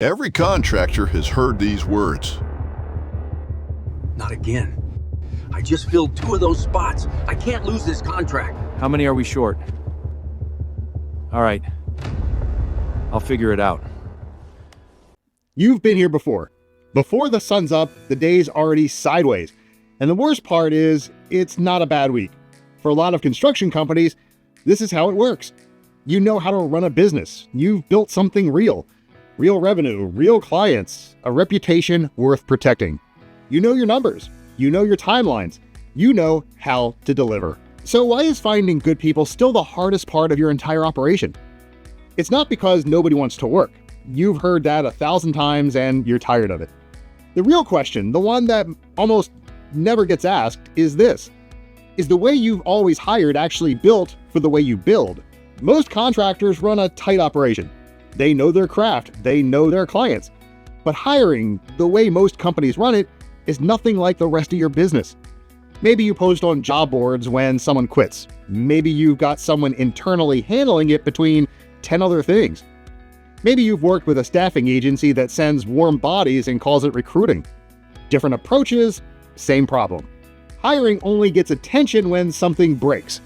Every contractor has heard these words. Not again. I just filled 2 of those spots. I can't lose this contract. How many are we short? All right. I'll figure it out. You've been here before. Before the sun's up, the day's already sideways. And the worst part is, it's not a bad week. For a lot of construction companies, this is how it works. You know how to run a business. You've built something real. Real revenue, real clients, a reputation worth protecting. You know your numbers. You know your timelines. You know how to deliver. So why is finding good people still the hardest part of your entire operation? It's not because nobody wants to work. You've heard that 1,000 times and you're tired of it. The real question, the one that almost never gets asked, is this. Is the way you've always hired actually built for the way you build? Most contractors run a tight operation. They know their craft, they know their clients. But hiring, the way most companies run it, is nothing like the rest of your business. Maybe you post on job boards when someone quits. Maybe you've got someone internally handling it between 10 other things. Maybe you've worked with a staffing agency that sends warm bodies and calls it recruiting. Different approaches, same problem. Hiring only gets attention when something breaks.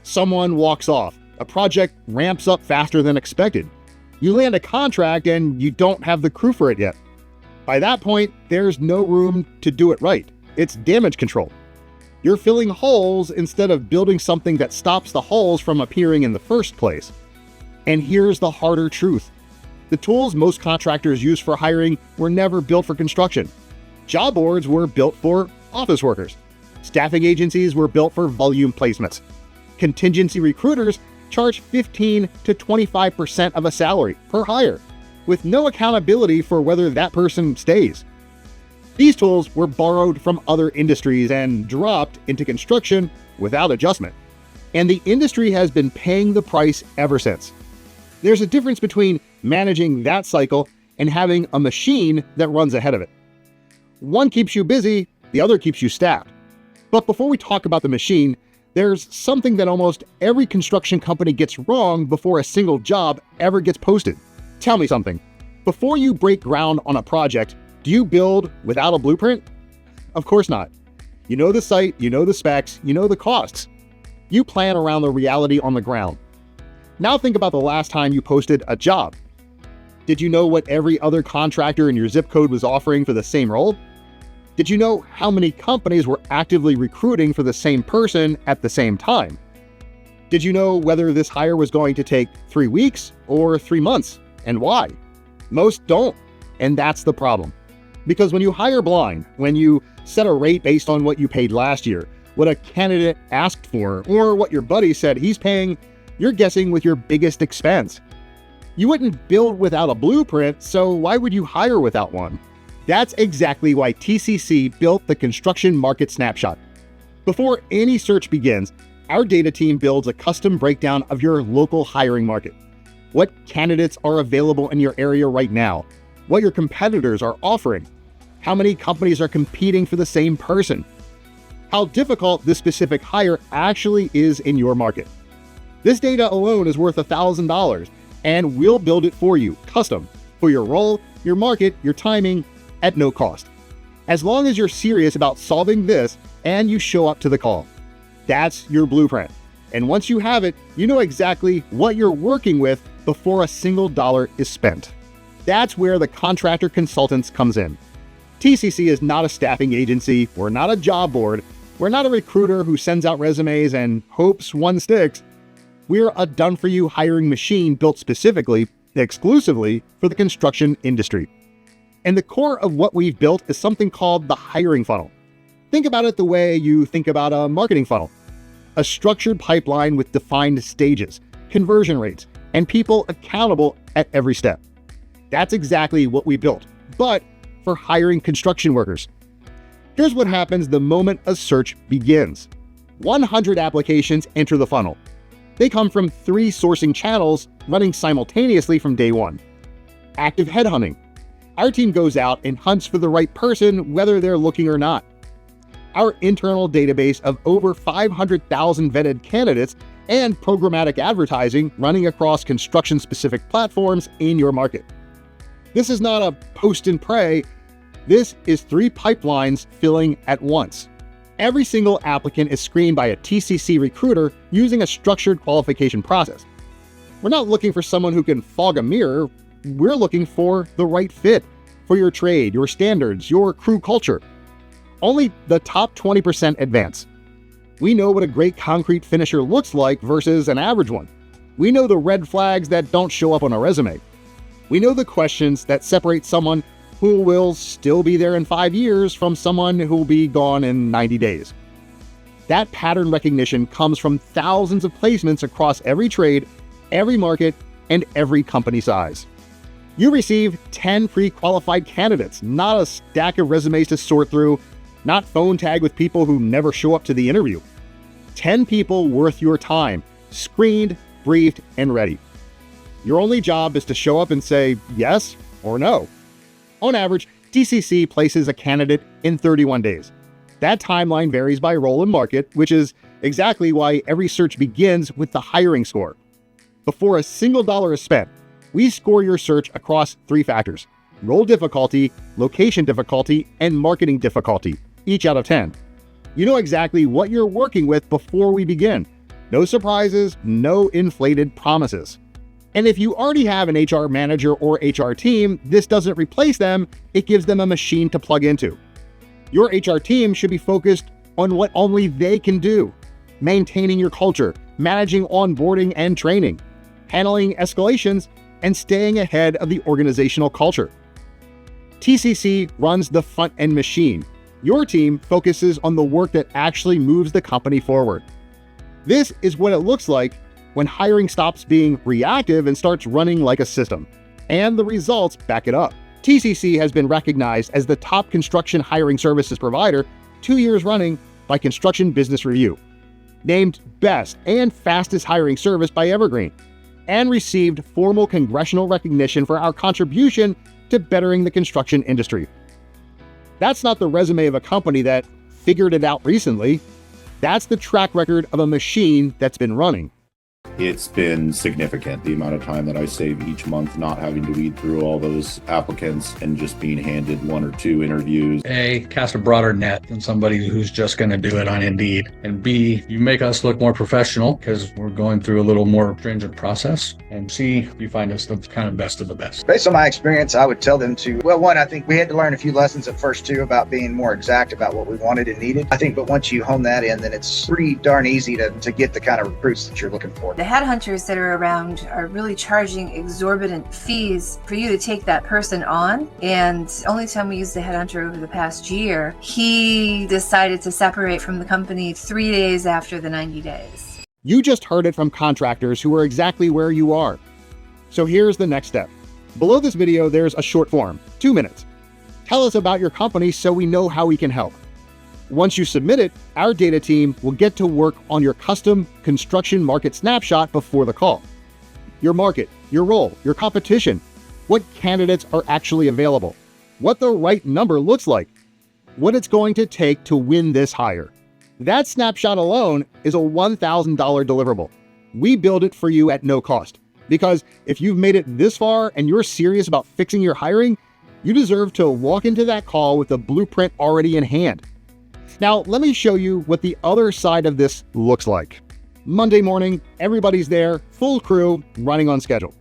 Someone walks off, a project ramps up faster than expected. You land a contract and you don't have the crew for it yet. By that point, there's no room to do it right. It's damage control. You're filling holes instead of building something that stops the holes from appearing in the first place. And here's the harder truth. The tools most contractors use for hiring were never built for construction. Job boards were built for office workers. Staffing agencies were built for volume placements. Contingency recruiters charge 15 to 25% of a salary per hire, with no accountability for whether that person stays. These tools were borrowed from other industries and dropped into construction without adjustment. And the industry has been paying the price ever since. There's a difference between managing that cycle and having a machine that runs ahead of it. One keeps you busy, the other keeps you staffed. But before we talk about the machine, there's something that almost every construction company gets wrong before a single job ever gets posted. Tell me something. Before you break ground on a project, do you build without a blueprint? Of course not. You know the site, you know the specs, you know the costs. You plan around the reality on the ground. Now think about the last time you posted a job. Did you know what every other contractor in your zip code was offering for the same role? Did you know how many companies were actively recruiting for the same person at the same time? Did you know whether this hire was going to take 3 weeks or 3 months, and why? Most don't, and that's the problem. Because when you hire blind, when you set a rate based on what you paid last year, what a candidate asked for, or what your buddy said he's paying, you're guessing with your biggest expense. You wouldn't build without a blueprint, so why would you hire without one? That's exactly why TCC built the Construction Market Snapshot. Before any search begins, our data team builds a custom breakdown of your local hiring market. What candidates are available in your area right now? What your competitors are offering? How many companies are competing for the same person? How difficult this specific hire actually is in your market. This data alone is worth $1,000, and we'll build it for you, custom, for your role, your market, your timing, at no cost. As long as you're serious about solving this and you show up to the call. That's your blueprint. And once you have it, you know exactly what you're working with before a single dollar is spent. That's where the Contractor Consultants comes in. TCC is not a staffing agency. We're not a job board. We're not a recruiter who sends out resumes and hopes one sticks. We're a done-for-you hiring machine built specifically, exclusively for the construction industry. And the core of what we've built is something called the hiring funnel. Think about it the way you think about a marketing funnel. A structured pipeline with defined stages, conversion rates, and people accountable at every step. That's exactly what we built, but for hiring construction workers. Here's what happens the moment a search begins. 100 applications enter the funnel. They come from 3 sourcing channels running simultaneously from day one. Active headhunting. Our team goes out and hunts for the right person whether they're looking or not. Our internal database of over 500,000 vetted candidates and programmatic advertising running across construction-specific platforms in your market. This is not a post and pray. This is 3 pipelines filling at once. Every single applicant is screened by a TCC recruiter using a structured qualification process. We're not looking for someone who can fog a mirror. We're looking for the right fit for your trade, your standards, your crew culture. Only the top 20% advance. We know what a great concrete finisher looks like versus an average one. We know the red flags that don't show up on a resume. We know the questions that separate someone who will still be there in 5 years from someone who will be gone in 90 days. That pattern recognition comes from thousands of placements across every trade, every market, and every company size. You receive 10 pre-qualified candidates, not a stack of resumes to sort through, not phone tag with people who never show up to the interview. 10 people worth your time, screened, briefed, and ready. Your only job is to show up and say yes or no. On average, TCC places a candidate in 31 days. That timeline varies by role and market, which is exactly why every search begins with the hiring score. Before a single dollar is spent, we score your search across 3 factors: role difficulty, location difficulty, and marketing difficulty, each out of 10. You know exactly what you're working with before we begin. No surprises, no inflated promises. And if you already have an HR manager or HR team, this doesn't replace them, it gives them a machine to plug into. Your HR team should be focused on what only they can do: maintaining your culture, managing onboarding and training, handling escalations, and staying ahead of the organizational culture. TCC runs the front-end machine. Your team focuses on the work that actually moves the company forward. This is what it looks like when hiring stops being reactive and starts running like a system. And the results back it up. TCC has been recognized as the top construction hiring services provider 2 years running by Construction Business Review, named best and fastest hiring service by Evergreen, and received formal congressional recognition for our contribution to bettering the construction industry. That's not the resume of a company that figured it out recently. That's the track record of a machine that's been running. It's been significant, the amount of time that I save each month not having to weed through all those applicants and just being handed 1 or 2 interviews. A, cast a broader net than somebody who's just going to do it on Indeed. And B, you make us look more professional because we're going through a little more stringent process. And C, you find us the kind of best of the best. Based on my experience, I would tell them to, well, one, I think we had to learn a few lessons at first too about being more exact about what we wanted and needed. I think, but once you hone that in, then it's pretty darn easy to get the kind of recruits that you're looking for. The headhunters that are around are really charging exorbitant fees for you to take that person on. And only time we used the headhunter over the past year, he decided to separate from the company 3 days after the 90 days. You just heard it from contractors who are exactly where you are. So here's the next step. Below this video, there's a short form, 2 minutes. Tell us about your company so we know how we can help. Once you submit it, our data team will get to work on your custom construction market snapshot before the call. Your market, your role, your competition, what candidates are actually available, what the right number looks like, what it's going to take to win this hire. That snapshot alone is a $1,000 deliverable. We build it for you at no cost, because if you've made it this far and you're serious about fixing your hiring, you deserve to walk into that call with a blueprint already in hand. Now, let me show you what the other side of this looks like. Monday morning, everybody's there, full crew, running on schedule.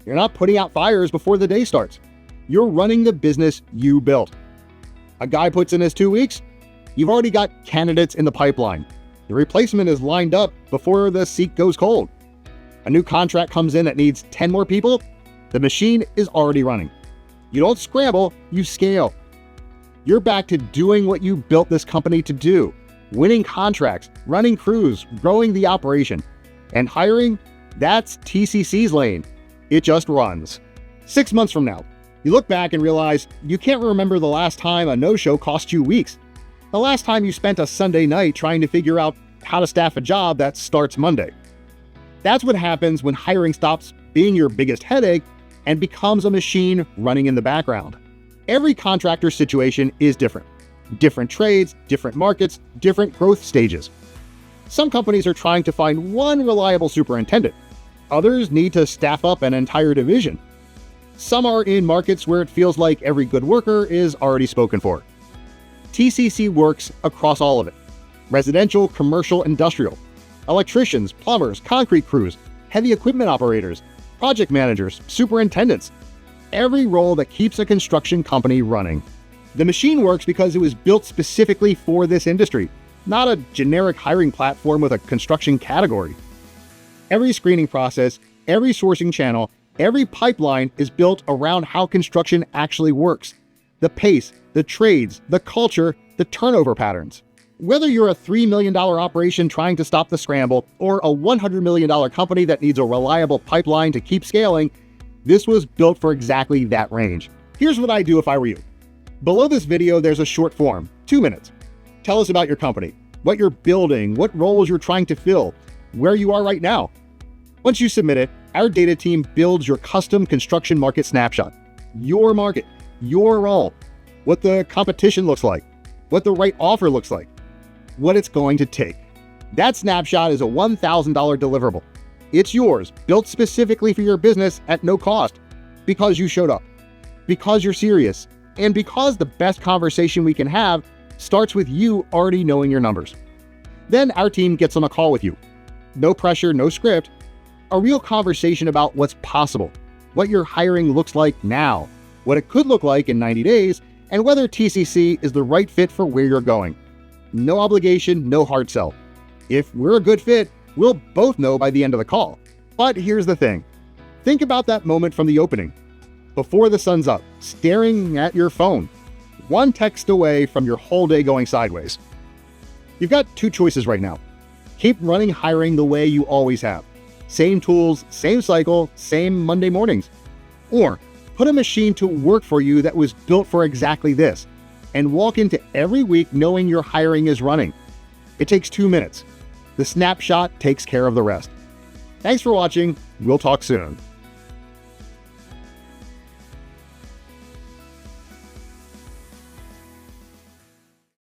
You're not putting out fires before the day starts. You're running the business you built. A guy puts in his 2 weeks, you've already got candidates in the pipeline. The replacement is lined up before the seat goes cold. A new contract comes in that needs 10 more people, the machine is already running. You don't scramble, you scale. You're back to doing what you built this company to do: winning contracts, running crews, growing the operation. And hiring, that's TCC's lane. It just runs. 6 months from now, you look back and realize you can't remember the last time a no-show cost you weeks. The last time you spent a Sunday night trying to figure out how to staff a job that starts Monday. That's what happens when hiring stops being your biggest headache and becomes a machine running in the background. Every contractor situation is different. Different trades, different markets, different growth stages. Some companies are trying to find one reliable superintendent. Others need to staff up an entire division. Some are in markets where it feels like every good worker is already spoken for. TCC works across all of it: residential, commercial, industrial, electricians, plumbers, concrete crews, heavy equipment operators, project managers, superintendents, every role that keeps a construction company running. The machine works because it was built specifically for this industry, not a generic hiring platform with a construction category. Every screening process, every sourcing channel, every pipeline is built around how construction actually works: the pace, the trades, the culture, the turnover patterns. Whether you're a $3 million operation trying to stop the scramble or a $100 million company that needs a reliable pipeline to keep scaling, this was built for exactly that range. Here's what I'd do if I were you. Below this video, there's a short form, 2 minutes. Tell us about your company, what you're building, what roles you're trying to fill, where you are right now. Once you submit it, our data team builds your custom construction market snapshot. Your market, your role, what the competition looks like, what the right offer looks like, what it's going to take. That snapshot is a $1,000 deliverable. It's yours, built specifically for your business at no cost, because you showed up, because you're serious, and because the best conversation we can have starts with you already knowing your numbers. Then our team gets on a call with you. No pressure, no script. A real conversation about what's possible, what your hiring looks like now, what it could look like in 90 days, and whether TCC is the right fit for where you're going. No obligation, no hard sell. If we're a good fit, we'll both know by the end of the call. But here's the thing. Think about that moment from the opening. Before the sun's up, staring at your phone, one text away from your whole day going sideways. You've got two choices right now. Keep running hiring the way you always have. Same tools, same cycle, same Monday mornings. Or put a machine to work for you that was built for exactly this, and walk into every week knowing your hiring is running. It takes 2 minutes. The snapshot takes care of the rest. Thanks for watching. We'll talk soon.